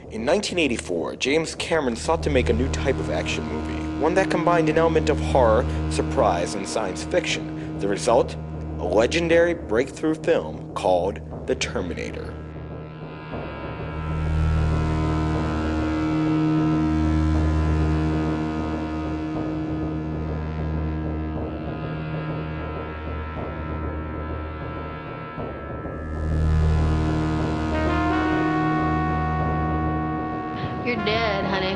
In 1984, James Cameron sought to make a new type of action movie, one that combined an element of horror, surprise, and science fiction. The result? A legendary breakthrough film called The Terminator. You're dead, honey.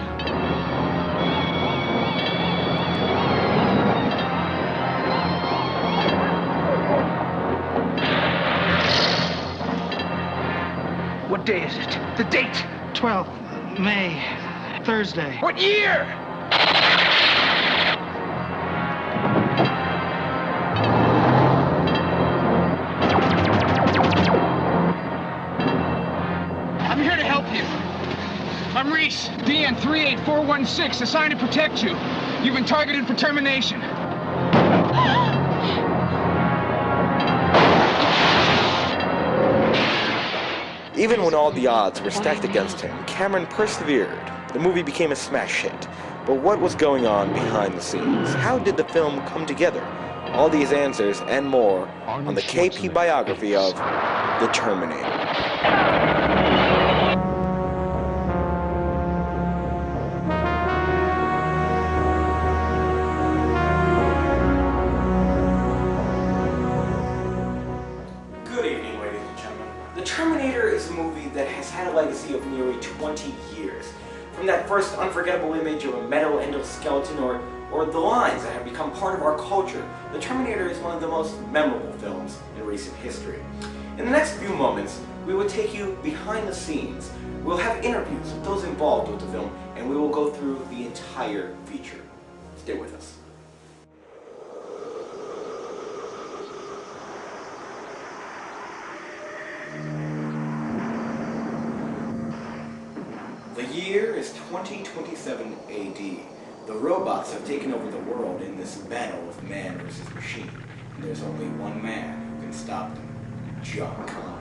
What day is it? The date! 12th May, Thursday. What year? I'm here to help you. I'm Reese, DN 38416, assigned to protect you. You've been targeted for termination. Even when all the odds were stacked against him, Cameron persevered. The movie became a smash hit. But what was going on behind the scenes? How did the film come together? All these answers and more on the KP biography of The Terminator. Good evening, ladies and gentlemen. The Terminator is a movie that has had a legacy of nearly 20 years. From that first unforgettable image of a metal endoskeleton or the lines that have become part of our culture, The Terminator is one of the most memorable films in recent history. In the next few moments, we will take you behind the scenes. We'll have interviews with those involved with the film, and we will go through the entire feature. Stay with us. The year is 2027 AD. The robots have taken over the world in this battle of man versus machine. And there's only one man who can stop them, John Connor.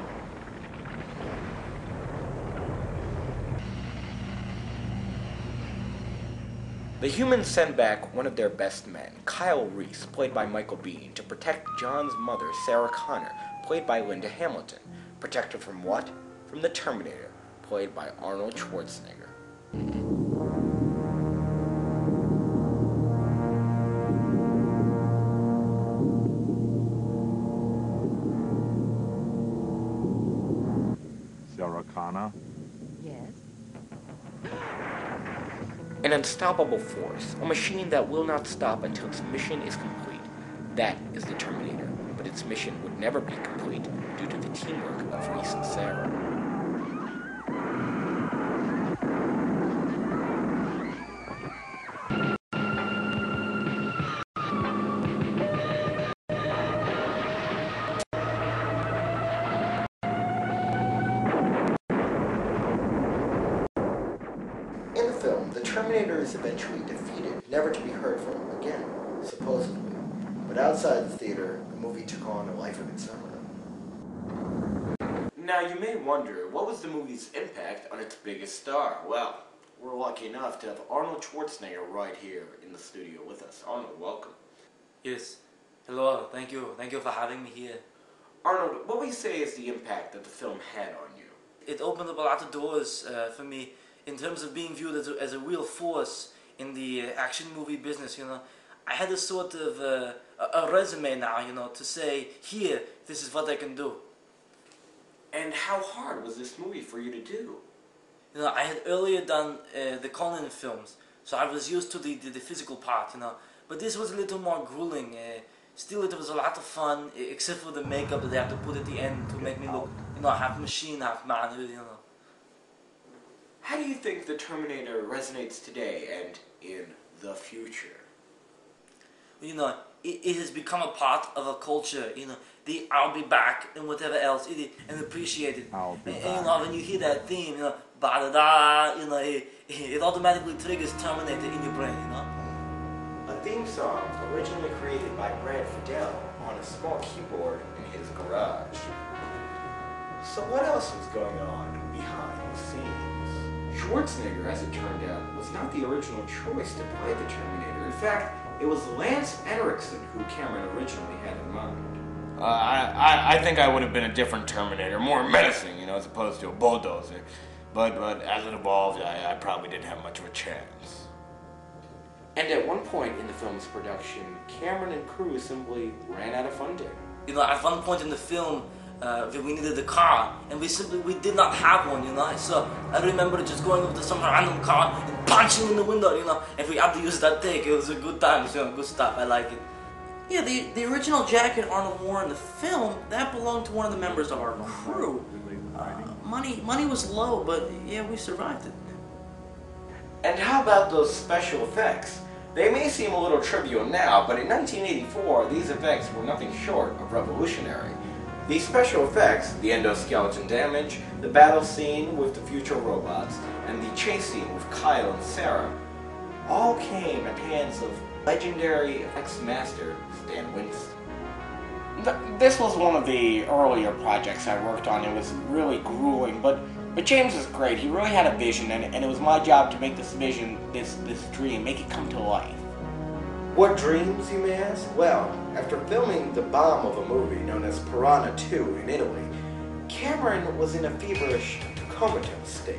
The humans send back one of their best men, Kyle Reese, played by Michael Biehn, to protect John's mother, Sarah Connor, played by Linda Hamilton. Protect her from what? From the Terminator, played by Arnold Schwarzenegger. Sarah Connor? Yes. An unstoppable force, a machine that will not stop until its mission is complete. That is the Terminator, but its mission would never be complete due to the teamwork of Reese and Sarah. In the film, the Terminator is eventually defeated, never to be heard from again, supposedly. But outside the theater, the movie took on a life of its own. Now you may wonder, what was the movie's impact on its biggest star? Well, we're lucky enough to have Arnold Schwarzenegger right here in the studio with us. Arnold, welcome. Yes. Hello, thank you. Thank you for having me here. Arnold, what would you say is the impact that the film had on you? It opened up a lot of doors for me in terms of being viewed as a real force in the action movie business, you know. I had a sort of a resume now, you know, to say, here, this is what I can do. And how hard was this movie for you to do? You know, I had earlier done the Conan films, so I was used to the physical part, you know. But this was a little more grueling. Still, it was a lot of fun, except for the makeup that they have to put at the end to make me look, you know, half machine, half man, you know. How do you think the Terminator resonates today and in the future? You know, it has become a part of a culture, you know, the I'll be back and whatever else, and appreciate it. And you know, when you hear that theme, you know, ba-da-da, you know, it automatically triggers Terminator in your brain, you know. A theme song originally created by Brad Fidel on a small keyboard in his garage. So what else was going on behind the scenes? Schwarzenegger, as it turned out, was not the original choice to play the Terminator. In fact, it was Lance Henriksen who Cameron originally had in mind. I think I would have been a different Terminator, more menacing, as opposed to a bulldozer. But as it evolved, I probably didn't have much of a chance. And at one point in the film's production, Cameron and crew simply ran out of funding. At one point in the film, we needed a car, and we did not have one, So I remember just going up to some random car and punching in the window, and we had to use that take. It was a good time, good stuff. I like it. Yeah, the original jacket Arnold wore in the film, that belonged to one of the members of our crew. Money was low, but yeah, we survived it. And how about those special effects? They may seem a little trivial now, but in 1984, these effects were nothing short of revolutionary. These special effects, the endoskeleton damage, the battle scene with the future robots, and the chase scene with Kyle and Sarah, all came at the hands of legendary effects master Stan Winston. This was one of the earlier projects I worked on. It was really grueling, but James is great. He really had a vision, and it was my job to make this vision, this dream, make it come to life. What dreams, you may ask? Well, after filming the bomb of a movie known as Piranha 2 in Italy, Cameron was in a feverish, comatose state.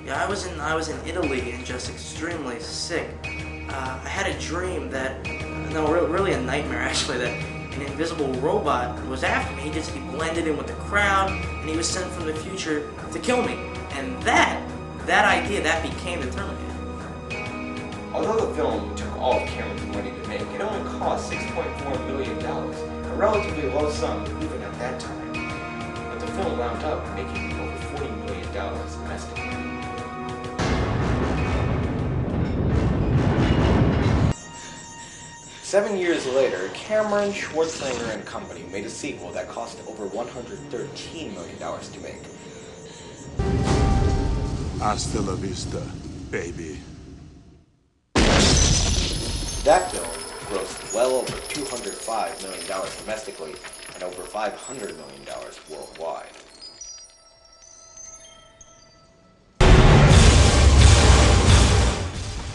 Yeah, I was in Italy and just extremely sick. I had a dream really a nightmare actually, that an invisible robot was after me. He blended in with the crowd, and he was sent from the future to kill me. And that idea became the Terminator. Although the film took all of Cameron's money to make, it only cost $6.4 million, a relatively low sum even at that time. But the film wound up making over $40 million domestically. Seven years later, Cameron, Schwarzenegger and company made a sequel that cost over $113 million to make. Hasta la vista, baby. That film grossed well over $205 million domestically and over $500 million worldwide.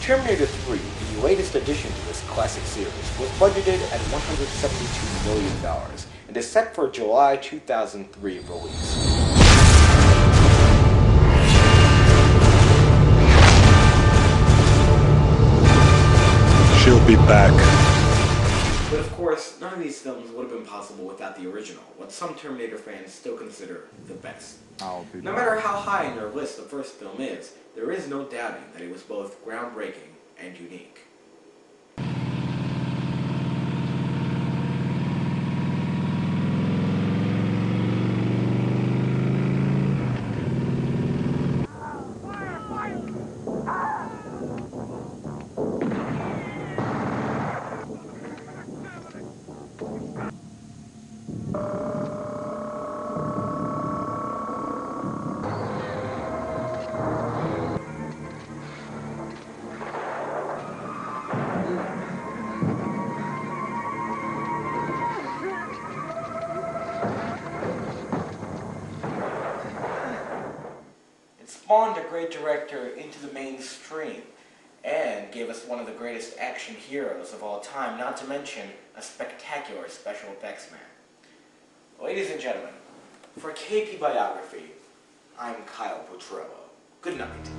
Terminator 3, the latest addition to this classic series, was budgeted at $172 million and is set for July 2003 release. She'll be back. But of course, none of these films would have been possible without the original, what some Terminator fans still consider the best. No matter how high in their list the first film is, there is no doubting that it was both groundbreaking and unique. Spawned a great director into the mainstream and gave us one of the greatest action heroes of all time, not to mention a spectacular special effects man. Ladies and gentlemen, for KP Biography, I'm Kyle Potrello. Good night.